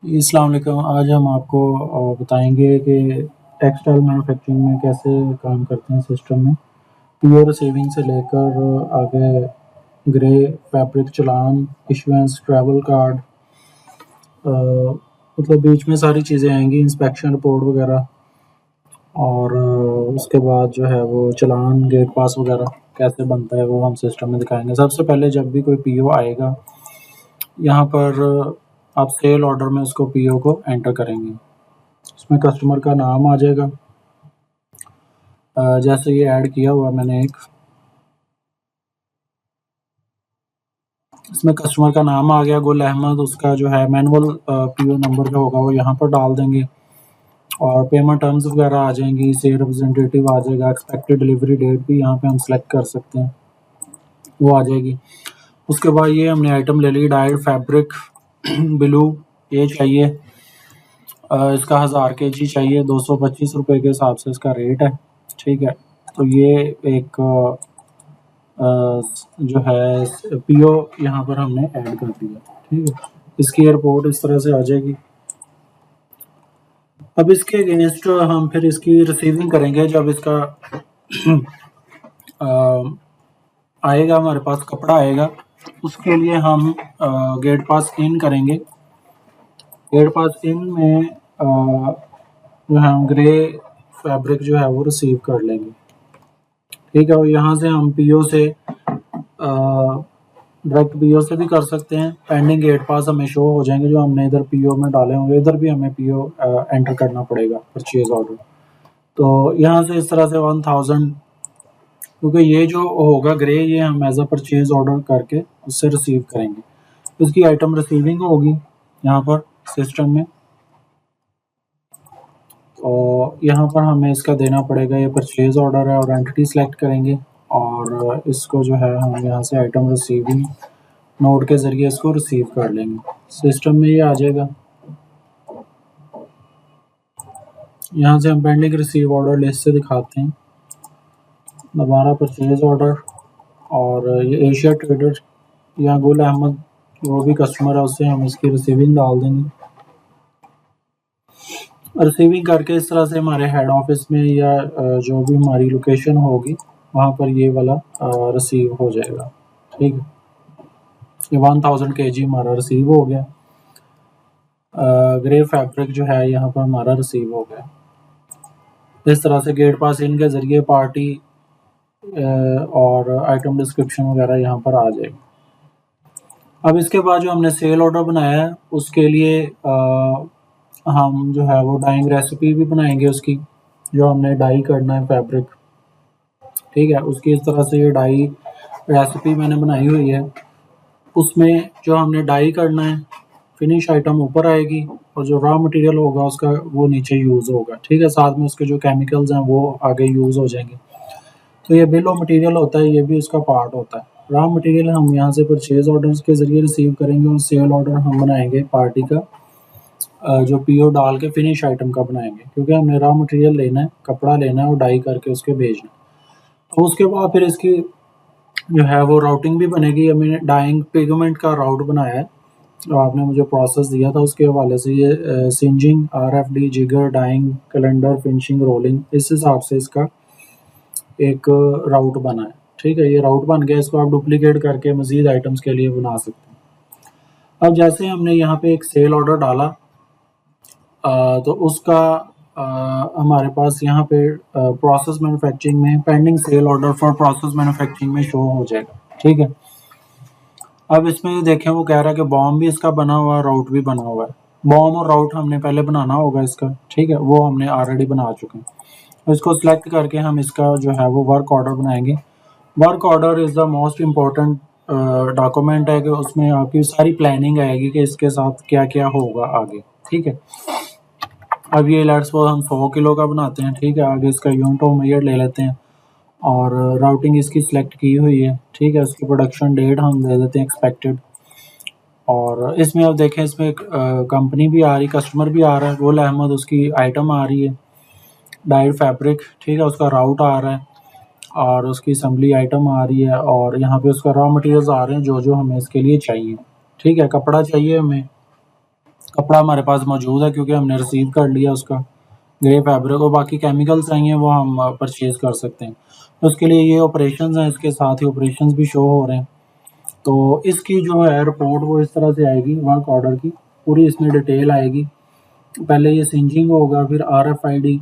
अस्सलाम वालेकुम। आज हम आपको बताएंगे कि टेक्सटाइल मैन्युफैक्चरिंग में कैसे काम करते हैं सिस्टम में। पीओ रिसीविंग से लेकर आगे ग्रे फैब्रिक चालान, इशुएंस, ट्रैवल कार्ड, मतलब बीच में सारी चीज़ें आएंगी, इंस्पेक्शन रिपोर्ट वगैरह। और उसके बाद जो है वो चालान, गेट पास वगैरह कैसे बनता है वो हम सिस्टम में दिखाएंगे। सबसे पहले जब भी कोई पीओ आएगा, यहाँ पर आप सेल ऑर्डर में उसको पीओ को एंटर करेंगे। इसमें कस्टमर का नाम आ जाएगा, जैसे ये ऐड किया हुआ मैंने एक, इसमें कस्टमर का नाम आ गया गुल अहमद। उसका जो है मैनुअल पीओ नंबर जो होगा वो यहाँ पर डाल देंगे, और पेमेंट टर्म्स वगैरह आ जाएंगी, सेल रिप्रेजेंटेटिव आ जाएगा, एक्सपेक्टेड डिलीवरी डेट भी यहाँ पे हम सेलेक्ट कर सकते हैं, वो आ जाएगी। उसके बाद ये हमने आइटम ले ली, डाइड फैब्रिक ब्लू, ये चाहिए, इसका 1000 kg चाहिए, 225 रुपये के हिसाब से इसका रेट है। ठीक है, तो ये एक जो है पीओ यहाँ पर हमने ऐड कर दिया। ठीक है, इसकी रिपोर्ट इस तरह से आ जाएगी। अब इसके अगेंस्ट हम फिर इसकी रिसीविंग करेंगे। जब इसका आएगा, हमारे पास कपड़ा आएगा, उसके लिए हम गेट पास इन करेंगे। गेट पास इन में जो है हम ग्रे फैब्रिक जो है वो रिसीव कर लेंगे। ठीक है, और यहाँ से हम पीओ से डायरेक्ट पीओ से भी कर सकते हैं। पेंडिंग गेट पास हमें शो हो जाएंगे जो हमने इधर पीओ में डाले होंगे, इधर भी हमें पीओ एंटर करना पड़ेगा, परचेज ऑर्डर। तो यहाँ से इस तरह से 1000, क्योंकि ये जो होगा ग्रे, ये हम एज अ परचेज ऑर्डर करके उससे रिसीव करेंगे। उसकी आइटम रिसीविंग होगी यहाँ पर सिस्टम में, और यहाँ पर हमें इसका देना पड़ेगा, ये परचेज ऑर्डर है, और एंटिटी सेलेक्ट करेंगे, और इसको जो है हम यहाँ से आइटम रिसीविंग नोट के ज़रिए इसको रिसीव कर लेंगे। सिस्टम में ये आ जाएगा। यहाँ से हम पेंडिंग रिसीव ऑर्डर लिस्ट से दिखाते हैं, दोबारा परचेज ऑर्डर, और ये एशिया ट्रेडर या गुल अहमद वो भी कस्टमर है, उससे हम इसकी रिसीविंग डाल देंगे। रिसीविंग करके इस तरह से हमारे हेड ऑफिस में या जो भी हमारी लोकेशन होगी वहाँ पर ये वाला रिसीव हो जाएगा। ठीक है, ये 1000 kg हमारा रिसीव हो गया। ग्रे फैब्रिक जो है यहाँ पर हमारा रिसीव हो गया। इस तरह से गेट पास इन के ज़रिए पार्टी और आइटम डिस्क्रिप्शन वगैरह यहाँ पर आ जाएगी। अब इसके बाद जो हमने सेल ऑर्डर बनाया है उसके लिए हम जो है वो डाइंग रेसिपी भी बनाएंगे उसकी, जो हमने डाई करना है फैब्रिक। ठीक है, उसकी इस तरह से ये डाई रेसिपी मैंने बनाई हुई है। उसमें जो हमने डाई करना है, फिनिश आइटम ऊपर आएगी, और जो रॉ मटेरियल होगा उसका वो नीचे यूज़ होगा। ठीक है, साथ में उसके जो केमिकल्स हैं वो आगे यूज़ हो जाएंगे। तो ये बिल ऑफ मटेरियल होता है, ये भी उसका पार्ट होता है। रॉ मटेरियल हम यहाँ से परचेज ऑर्डर्स के ज़रिए रिसीव करेंगे, और सेल ऑर्डर हम बनाएंगे पार्टी का, जो पीओ डाल के फिनिश आइटम का बनाएंगे, क्योंकि हमने रॉ मटेरियल लेना है, कपड़ा लेना है और डाई करके उसके भेजना है। तो उसके बाद फिर इसकी जो है वो राउटिंग भी बनेगी। हमने डाइंग पिगमेंट का राउट बनाया है, तो आपने मुझे प्रोसेस दिया था उसके हवाले से। ये सिंजिंग, आरएफडी, जिगर, डाइंग, कैलेंडर, फिनिशिंग, रोलिंग, इस हिसाब से इसका एक राउट बना है। ठीक है, ये राउट बन गया, इसको आप डुप्लीकेट करके मज़ीद आइटम्स के लिए बना सकते हैं। अब जैसे हमने यहाँ पे एक सेल ऑर्डर डाला, तो उसका हमारे पास यहाँ पे प्रोसेस मैन्युफैक्चरिंग में pending sale order for process manufacturing में शो हो जाएगा। ठीक है, अब इसमें देखें वो कह रहा है कि बॉम भी इसका बना हुआ है, राउट भी बना हुआ है। बॉम और राउट हमने पहले बनाना होगा इसका। ठीक है, वो हमने ऑलरेडी बना चुके हैं। तो इसको सिलेक्ट करके हम इसका जो है वो वर्क ऑर्डर बनाएंगे। Work order is the most important document है, कि उसमें आपकी सारी प्लानिंग आएगी कि इसके साथ क्या क्या होगा आगे। ठीक है, अब ये लेट्स वो हम 100 किलो का बनाते हैं। ठीक है, आगे इसका यूनिट ऑफ मेजर ले लेते हैं, और राउटिंग इसकी सिलेक्ट की हुई है। ठीक है, उसकी प्रोडक्शन डेट हम दे देते हैं एक्सपेक्टेड, और इसमें अब देखें इसमें कंपनी भी आ रही, कस्टमर भी आ रहा है, गुल अहमद, उसकी आइटम आ रही है, डाइड फैब्रिक। ठीक है, उसका राउट आ रहा है, और उसकी असम्बली आइटम आ रही है, और यहाँ पे उसका रॉ मटेरियल्स आ रहे हैं जो जो हमें इसके लिए चाहिए। ठीक है, कपड़ा चाहिए हमें, कपड़ा हमारे पास मौजूद है क्योंकि हमने रिसीव कर लिया उसका ग्रे फैब्रिक, और बाकी केमिकल्स चाहिए वो हम परचेज़ कर सकते हैं। उसके लिए ये ऑपरेशंस हैं, इसके साथ ही ऑपरेशंस भी शो हो रहे हैं। तो इसकी जो है रिपोर्ट वो इस तरह से आएगी, वर्क ऑर्डर की पूरी इसमें डिटेल आएगी। पहले ये सिंजिंग होगा, फिर RFID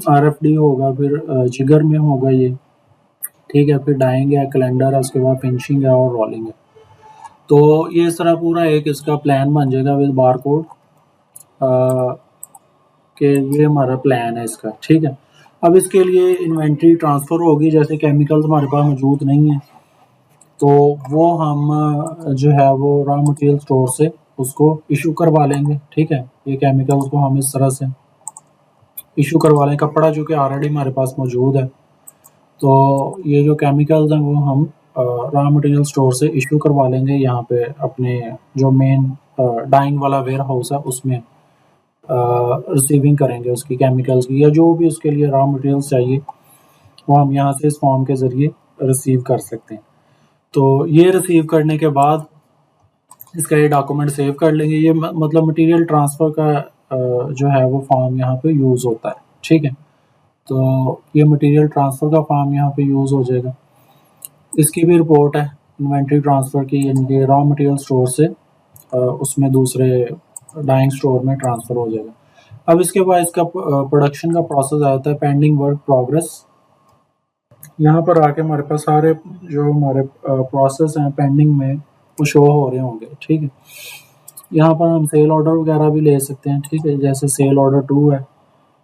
RFD होगा, फिर जिगर में होगा ये, ठीक है, फिर डाइंग है, कैलेंडर है, उसके बाद फिनिशिंग है और रोलिंग है। तो ये इस तरह पूरा एक इसका प्लान बन जाएगा विद बार कोड कि ये हमारा प्लान है इसका, ठीक है। अब इसके लिए इन्वेंट्री ट्रांसफ़र होगी, जैसे केमिकल्स हमारे पास मौजूद नहीं है तो वो हम जो है वो रॉ मटेरियल स्टोर से उसको इशू करवा लेंगे, ठीक है। ये केमिकल्स को हम इस तरह से इशू करवा लें, कपड़ा जो कि ऑलरेडी हमारे पास मौजूद है, तो ये जो केमिकल्स हैं वो हम रॉ मटेरियल स्टोर से इशू करवा लेंगे यहाँ पे अपने जो मेन डाइंग वाला वेयर हाउस है उसमें रिसीविंग करेंगे उसकी केमिकल्स की, या जो भी उसके लिए रॉ मटेरियल्स चाहिए वो हम यहाँ से इस फॉर्म के ज़रिए रिसीव कर सकते हैं। तो ये रिसीव करने के बाद इसका ये डॉक्यूमेंट सेव कर लेंगे। ये मतलब मटेरियल ट्रांसफ़र का जो है वो फॉर्म यहाँ पे यूज़ होता है, ठीक है। तो ये मटेरियल ट्रांसफ़र का फॉर्म यहाँ पे यूज़ हो जाएगा। इसकी भी रिपोर्ट है इन्वेंट्री ट्रांसफ़र की, यानी कि रॉ मटेरियल स्टोर से उसमें दूसरे डाइंग स्टोर में ट्रांसफ़र हो जाएगा। अब इसके बाद इसका प्रोडक्शन का प्रोसेस आता है पेंडिंग वर्क प्रोग्रेस। यहाँ पर आके हमारे पास सारे जो हमारे प्रोसेस हैं पेंडिंग में वो शो हो रहे होंगे, ठीक है। यहाँ पर हम सेल ऑर्डर वगैरह भी ले सकते हैं, ठीक है। जैसे सेल ऑर्डर 2 है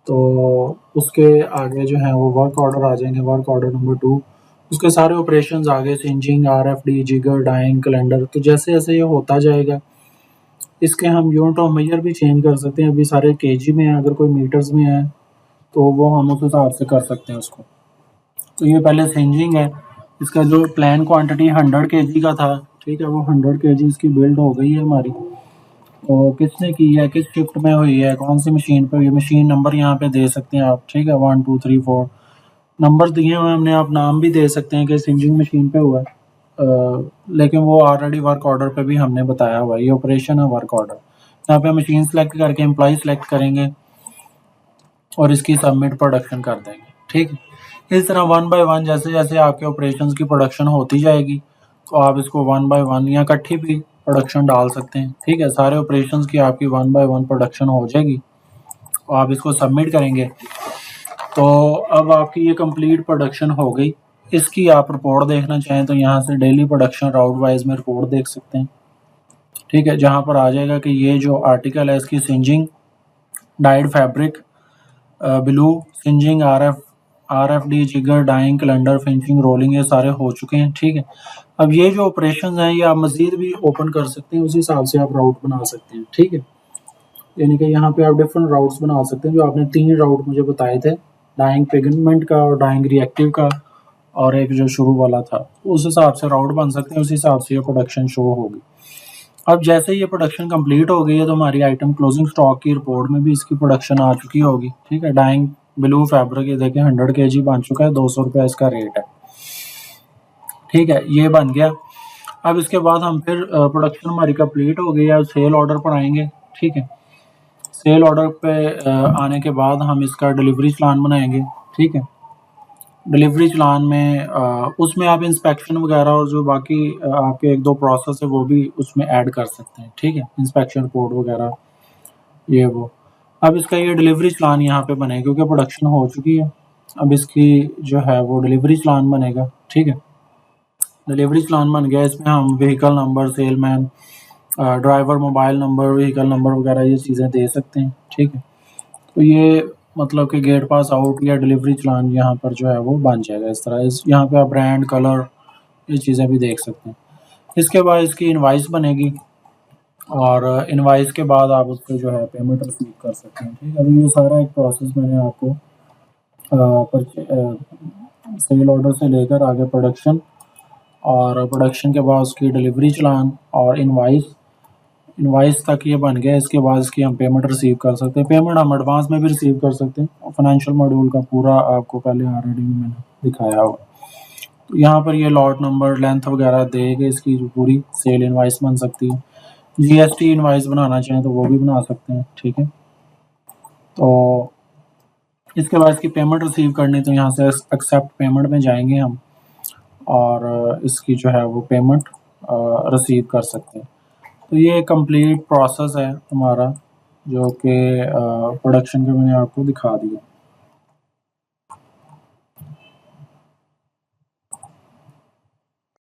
तो उसके आगे जो है वो वर्क ऑर्डर आ जाएंगे, वर्क ऑर्डर नंबर 2, उसके सारे ऑपरेशंस आगे सिंजिंग, RFD, जिगर, डाइंग, कैलेंडर। तो जैसे जैसे ये होता जाएगा इसके हम यूनिट ऑफ मेजर भी चेंज कर सकते हैं। अभी सारे केजी में है, अगर कोई मीटर्स में है तो वो हम उस हिसाब से कर सकते हैं उसको। तो ये पहले सिंजिंग है, इसका जो प्लान क्वांटिटी 100 केजी का था, ठीक है, वो 100 केजी इसकी बिल्ड हो गई है हमारी। तो किसने की है, किस शिफ्ट में हुई है, कौन सी मशीन पे हुई है, मशीन नंबर यहाँ पे दे सकते हैं आप, ठीक है, 1 2 3 4 नंबर दिए हुए हैं हमने। आप नाम भी दे सकते हैं कि सिंजिंग मशीन पे हुआ है, लेकिन वो ऑलरेडी वर्क ऑर्डर पे भी हमने बताया हुआ है, ये ऑपरेशन है वर्क ऑर्डर। यहाँ पे मशीन सेलेक्ट करके एम्प्लॉय सेलेक्ट करेंगे और इसकी सबमिट प्रोडक्शन कर देंगे, ठीक है। इस तरह 1 बाय 1 जैसे जैसे आपके ऑपरेशंस की प्रोडक्शन होती जाएगी तो आप इसको 1 बाय 1 या इकट्ठी भी प्रोडक्शन डाल सकते हैं, ठीक है। सारे ऑपरेशंस की आपकी 1 बाय 1 प्रोडक्शन हो जाएगी और आप इसको सबमिट करेंगे। तो अब आपकी ये कंप्लीट प्रोडक्शन हो गई। इसकी आप रिपोर्ट देखना चाहें तो यहाँ से डेली प्रोडक्शन राउट वाइज में रिपोर्ट देख सकते हैं, ठीक है। जहाँ पर आ जाएगा कि ये जो आर्टिकल है इसकी सिंजिंग, डाइड फैब्रिक, ब्लू, सिंजिंग, RFD, जिगर, डाइंग, कैलेंडर, फिनिशिंग, रोलिंग, ये सारे हो चुके हैं, ठीक है। अब ये जो ऑपरेशंस हैं ये आप मज़ीद भी ओपन कर सकते हैं, उसी हिसाब से आप राउट बना सकते हैं, ठीक है। यानी कि यहाँ पे आप डिफरेंट राउट्स बना सकते हैं। जो आपने 3 राउट मुझे बताए थे, डाइंग पिगमेंट का और डाइंग रिएक्टिव का और एक जो शुरू वाला था, उस हिसाब से राउट बन सकते हैं, उस हिसाब से ये प्रोडक्शन शो होगी। अब जैसे ये प्रोडक्शन कंप्लीट हो गई है तो हमारी आइटम क्लोजिंग स्टॉक की रिपोर्ट में भी इसकी प्रोडक्शन आ चुकी होगी, ठीक है। डाइंग ब्लू फैब्रिक ये देखें 100 केजी बन चुका है, 200 रुपये इसका रेट है, ठीक है, ये बन गया। अब इसके बाद हम फिर प्रोडक्शन हमारी कंप्लीट हो गई है, सेल ऑर्डर पर आएंगे, ठीक है। सेल ऑर्डर पे आने के बाद हम इसका डिलीवरी चालान बनाएंगे, ठीक है। डिलीवरी चालान में उसमें आप इंस्पेक्शन वगैरह और जो बाकी आपके 1 2 प्रोसेस है वो भी उसमें ऐड कर सकते हैं, ठीक है, इंस्पेक्शन रिपोर्ट वगैरह ये वो। अब इसका ये डिलीवरी चालान यहाँ पे बनेगा क्योंकि प्रोडक्शन हो चुकी है। अब इसकी जो है वो डिलीवरी चालान बनेगा, ठीक है। डिलीवरी चालान बन गया, इसमें हम vehicle number, salesman, driver mobile number, vehicle number वगैरह ये चीज़ें दे सकते हैं, ठीक है। तो ये मतलब कि गेट पास आउट या डिलीवरी चालान यहाँ पर जो है वो बन जाएगा इस तरह। इस यहाँ पे आप ब्रांड, कलर, ये चीज़ें भी देख सकते हैं। इसके बाद इसकी इनवाइस बनेगी और इनवाइस के बाद आप उस पर जो है पेमेंट रिसीव कर सकते हैं, ठीक है। अभी ये सारा एक प्रोसेस मैंने आपको सेल ऑर्डर से लेकर आगे प्रोडक्शन और प्रोडक्शन के बाद उसकी डिलीवरी चालान और इनवाइस तक ये बन गया। इसके बाद इसकी हम पेमेंट रिसीव कर सकते हैं। पेमेंट हम एडवांस में भी रिसीव कर सकते हैं और फाइनेंशियल मॉड्यूल का पूरा आपको पहले ऑलरेडी मैंने दिखाया हुआ। तो यहाँ पर ये लॉट नंबर, लेंथ वगैरह दे के इसकी जो पूरी सेल इनवाइस बन सकती है। जीएसटी इनवाइस बनाना चाहें तो वो भी बना सकते हैं, ठीक है। तो इसके बाद इसकी पेमेंट रिसीव करनी, तो यहाँ से एक्सेप्ट पेमेंट में जाएंगे हम और इसकी जो है वो पेमेंट रिसीव कर सकते हैं। तो ये कंप्लीट प्रोसेस है हमारा, जो कि प्रोडक्शन का मैंने आपको दिखा दिया।